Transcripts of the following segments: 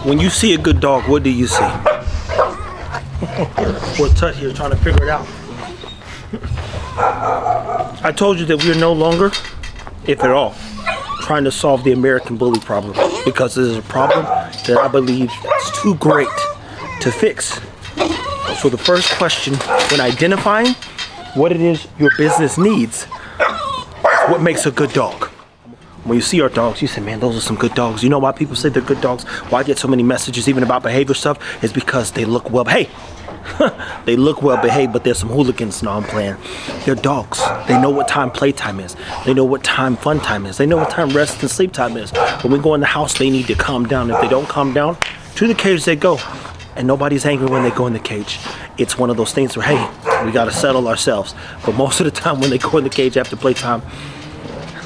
When you see a good dog, what do you see? Poor Tut here trying to figure it out. I told you that we are no longer, if at all, trying to solve the American bully problem, because this is a problem that I believe is too great to fix. So the first question when identifying what it is your business needs is what makes a good dog. When you see our dogs, you say, man, those are some good dogs. You know why people say they're good dogs? Why I get so many messages even about behavior stuff? Is because they look well behaved. They look well behaved, but there's some hooligans. No, I'm playing. They're dogs. They know what time playtime is. They know what time fun time is. They know what time rest and sleep time is. When we go in the house, they need to calm down. If they don't calm down, to the cage they go. And nobody's angry when they go in the cage. It's one of those things where, hey, we gotta settle ourselves. But most of the time when they go in the cage after playtime,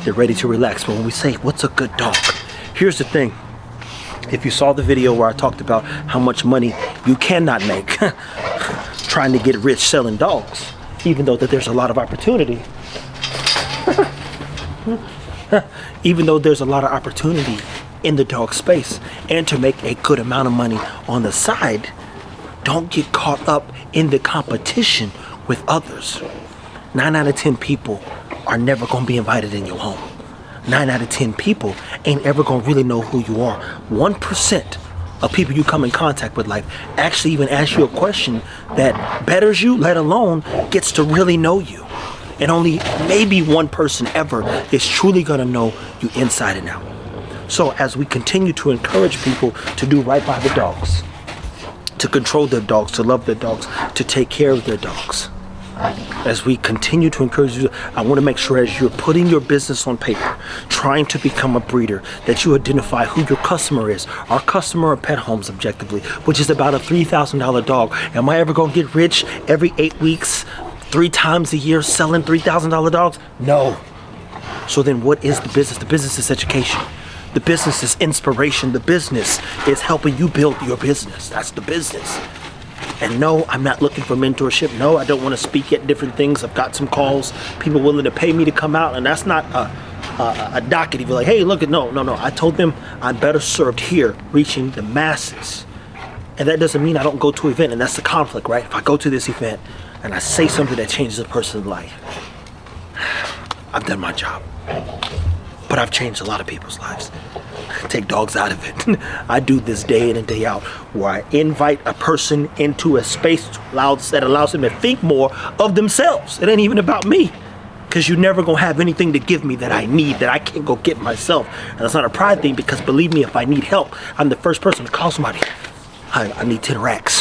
they're ready to relax. But when we say, what's a good dog? Here's the thing. If you saw the video where I talked about how much money you cannot make trying to get rich selling dogs, even though that there's a lot of opportunity, even though there's a lot of opportunity in the dog space and to make a good amount of money on the side, don't get caught up in the competition with others. 9 out of 10 people are never going to be invited in your home. 9 out of 10 people ain't ever going to really know who you are. 1% of people you come in contact with life actually even ask you a question that betters you, let alone gets to really know you. And only maybe one person ever is truly going to know you inside and out. So as we continue to encourage people to do right by the dogs, to control their dogs, to love their dogs, to take care of their dogs, as we continue to encourage you, I want to make sure as you're putting your business on paper, trying to become a breeder, that you identify who your customer is. Our customer at Pet Homes Objectively, which is about a $3,000 dog. Am I ever going to get rich every 8 weeks, 3 times a year selling $3,000 dogs? No. So then what is the business? The business is education. The business is inspiration. The business is helping you build your business. That's the business. And no, I'm not looking for mentorship. No, I don't want to speak at different things. I've got some calls, people willing to pay me to come out, and that's not a docket. If you're like, hey, look at, no. I told them I'm better served here, reaching the masses. And that doesn't mean I don't go to an event, and that's the conflict, right? If I go to this event and I say something that changes a person's life, I've done my job. But I've changed a lot of people's lives. Take dogs out of it. I do this day in and day out, where I invite a person into a space that allows them to think more of themselves. It ain't even about me, because you're never gonna have anything to give me that I need, that I can't go get myself. And that's not a pride thing, because believe me, if I need help, I'm the first person to call somebody. Hi, I need 10 racks.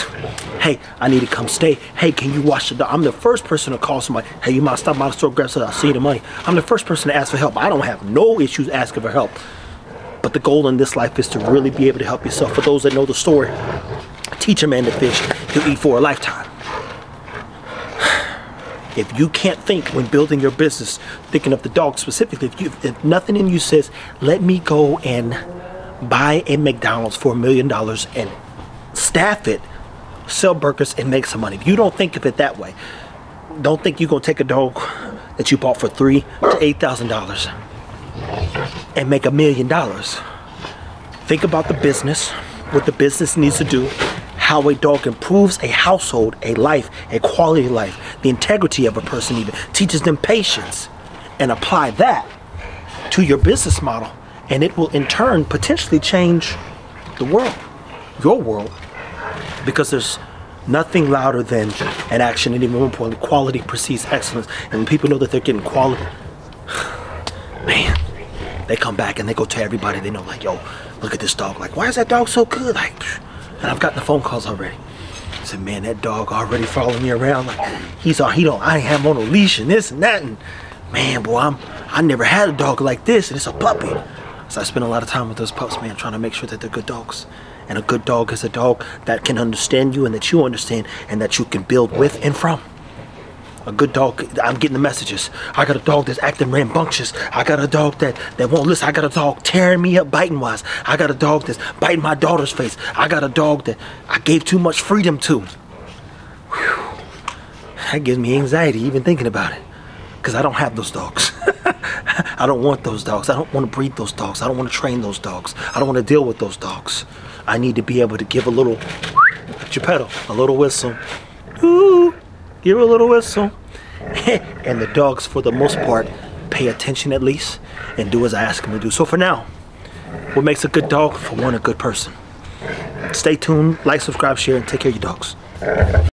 Hey, I need to come stay. Hey, can you wash the dog? I'm the first person to call somebody. Hey, you might stop by the store, grab some, I'll see you the money. I'm the first person to ask for help. I don't have no issues asking for help. But the goal in this life is to really be able to help yourself. For those that know the story, teach a man to fish, he'll eat for a lifetime. If you can't think when building your business, thinking of the dog specifically, if nothing in you says, let me go and buy a McDonald's for $1 million and staff it, sell burgers and make some money. If you don't think of it that way, don't think you're gonna take a dog that you bought for $3,000 to $8,000 and make $1 million. Think about the business, what the business needs to do, how a dog improves a household, a life, a quality of life, the integrity of a person, even teaches them patience, and apply that to your business model, and it will in turn potentially change the world, your world, because there's nothing louder than an action, and even more importantly, quality precedes excellence. And when people know that they're getting quality, man, they come back and they go tell everybody they know, like, yo, look at this dog. Like, why is that dog so good? Like, and I've gotten the phone calls already. I said, man, that dog already following me around. Like, I ain't have him on a leash and this and that. And man, boy, I never had a dog like this, and it's a puppy. So I spend a lot of time with those pups, man, trying to make sure that they're good dogs. And a good dog is a dog that can understand you and that you understand and that you can build with and from. A good dog, I'm getting the messages. I got a dog that's acting rambunctious. I got a dog that won't listen. I got a dog tearing me up biting wise. I got a dog that's biting my daughter's face. I got a dog that I gave too much freedom to. Whew. That gives me anxiety even thinking about it, because I don't have those dogs. I don't want those dogs. I don't want to breed those dogs. I don't want to train those dogs. I don't want to deal with those dogs. I need to be able to give a little Geppetto, a little whistle. Ooh, give a little whistle. And the dogs, for the most part, pay attention at least and do as I ask them to do. So for now, what makes a good dog? For one, a good person. Stay tuned, like, subscribe, share, and take care of your dogs.